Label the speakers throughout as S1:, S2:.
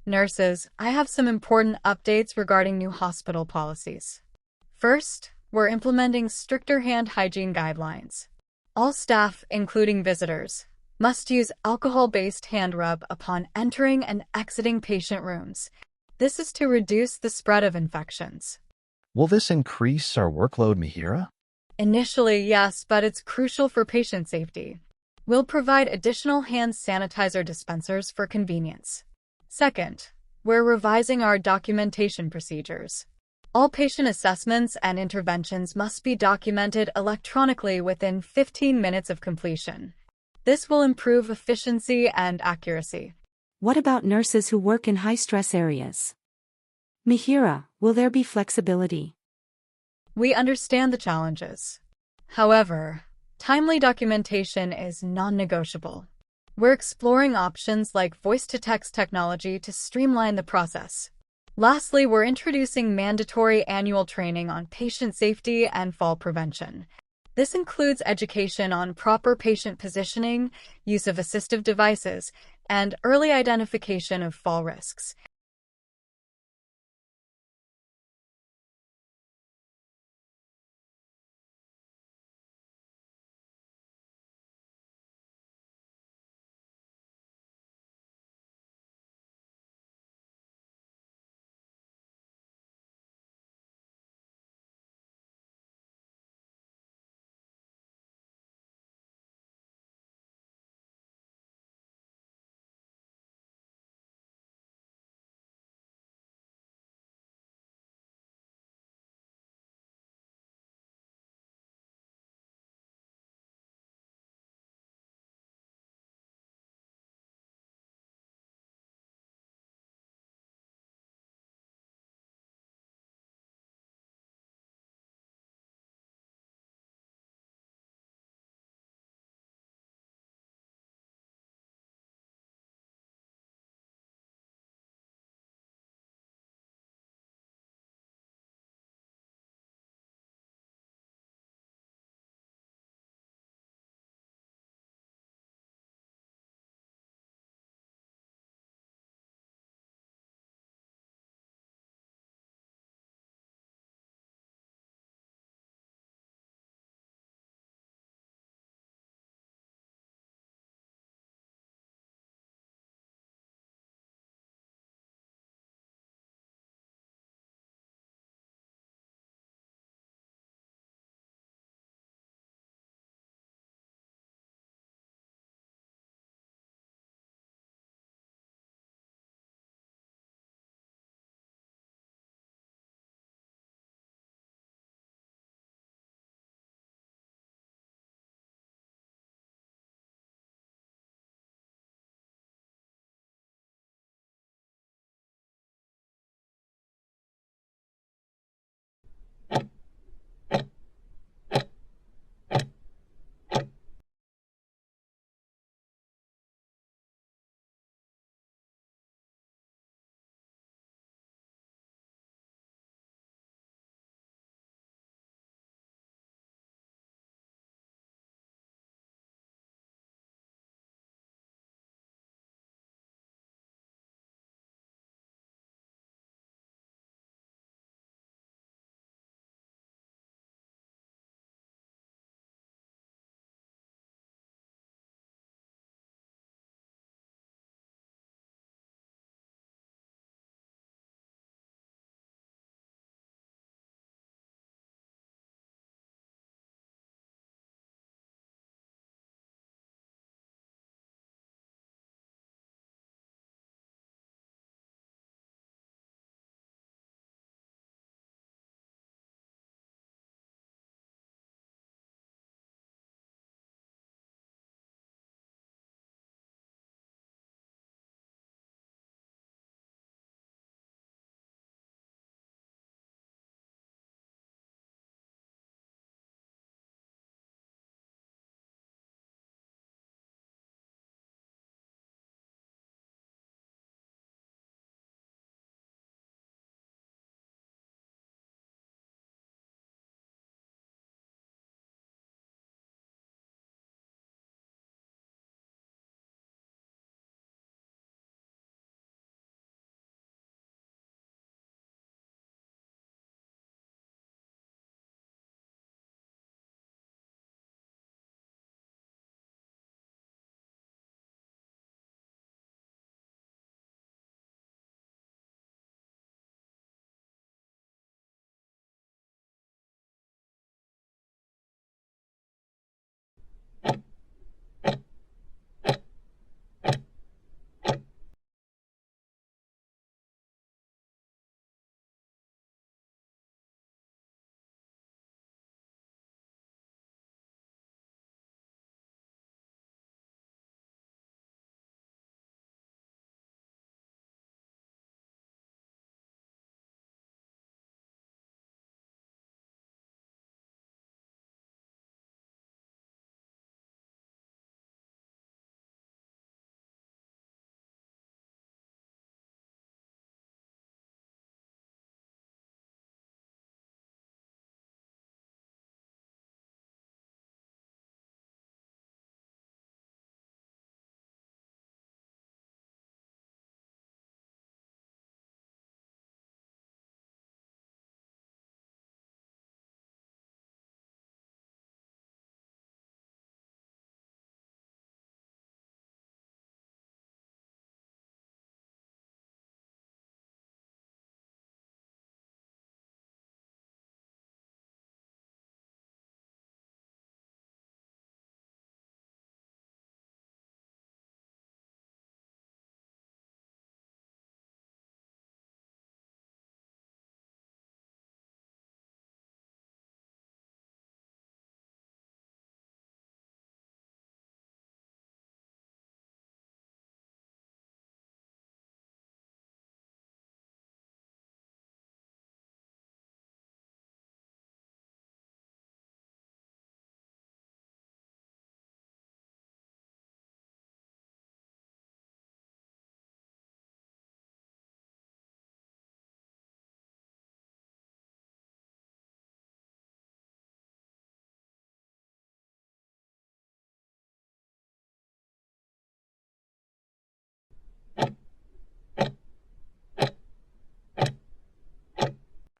S1: Nurses, I have some important updates regarding new hospital policies. First, we're implementing stricter hand hygiene guidelines. All staff, including visitors, must use alcohol-based hand rub upon entering and exiting patient rooms. This is to reduce the spread of infections.
S2: Will this increase our workload, Mihira?
S1: Initially, yes, but it's crucial for patient safety. We'll provide additional hand sanitizer dispensers for convenience. Second, we're revising our documentation procedures. All patient assessments and interventions must be documented electronically within 15 minutes of completion. This will improve efficiency and accuracy.
S3: What about nurses who work in high-stress areas? Mihira, will there be flexibility?
S1: We understand the challenges. However, timely documentation is non-negotiable. We're exploring options like voice-to-text technology to streamline the process. Lastly, we're introducing mandatory annual training on patient safety and fall prevention. This includes education on proper patient positioning, use of assistive devices, and early identification of fall risks.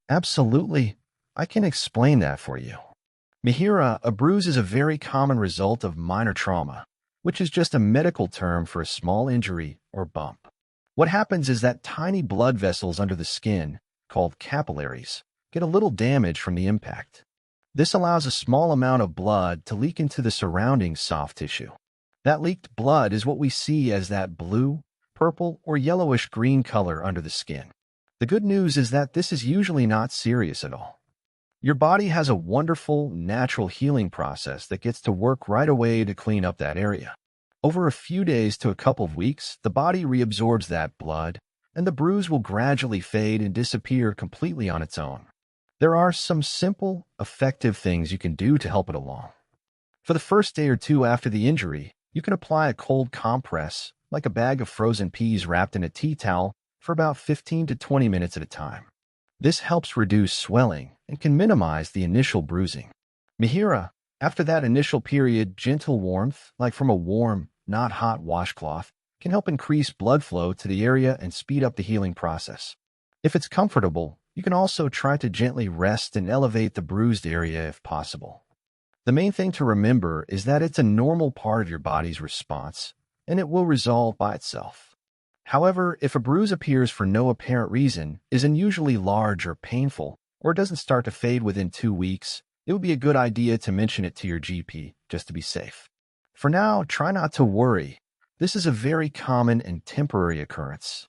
S2: Absolutely. I can explain that for you. MIHIRA, a bruise is a very common result of minor trauma, which is just a medical term for a small injury or bump. What happens is that tiny blood vessels under the skin, called capillaries, get a little damage from the impact. This allows a small amount of blood to leak into the surrounding soft tissue. That leaked blood is what we see as that blue, purple, or yellowish-green color under the skin. The good news is that this is usually not serious at all. Your body has a wonderful, natural healing process that gets to work right away to clean up that area. Over a few days to a couple of weeks, the body reabsorbs that blood, and the bruise will gradually fade and disappear completely on its own. There are some simple, effective things you can do to help it along. For the first day or two after the injury, you can apply a cold compress, like a bag of frozen peas wrapped in a tea towel, for about 15 to 20 minutes at a time. This helps reduce swelling and can minimize the initial bruising. MIHIRA, after that initial period, gentle warmth, like from a warm, not hot washcloth, can help increase blood flow to the area and speed up the healing process. If it's comfortable, you can also try to gently rest and elevate the bruised area if possible. The main thing to remember is that it's a normal part of your body's response, and it will resolve by itself. However, if a bruise appears for no apparent reason, is unusually large or painful, or doesn't start to fade within 2 weeks, it would be a good idea to mention it to your GP, just to be safe. For now, try not to worry. This is a very common and temporary occurrence.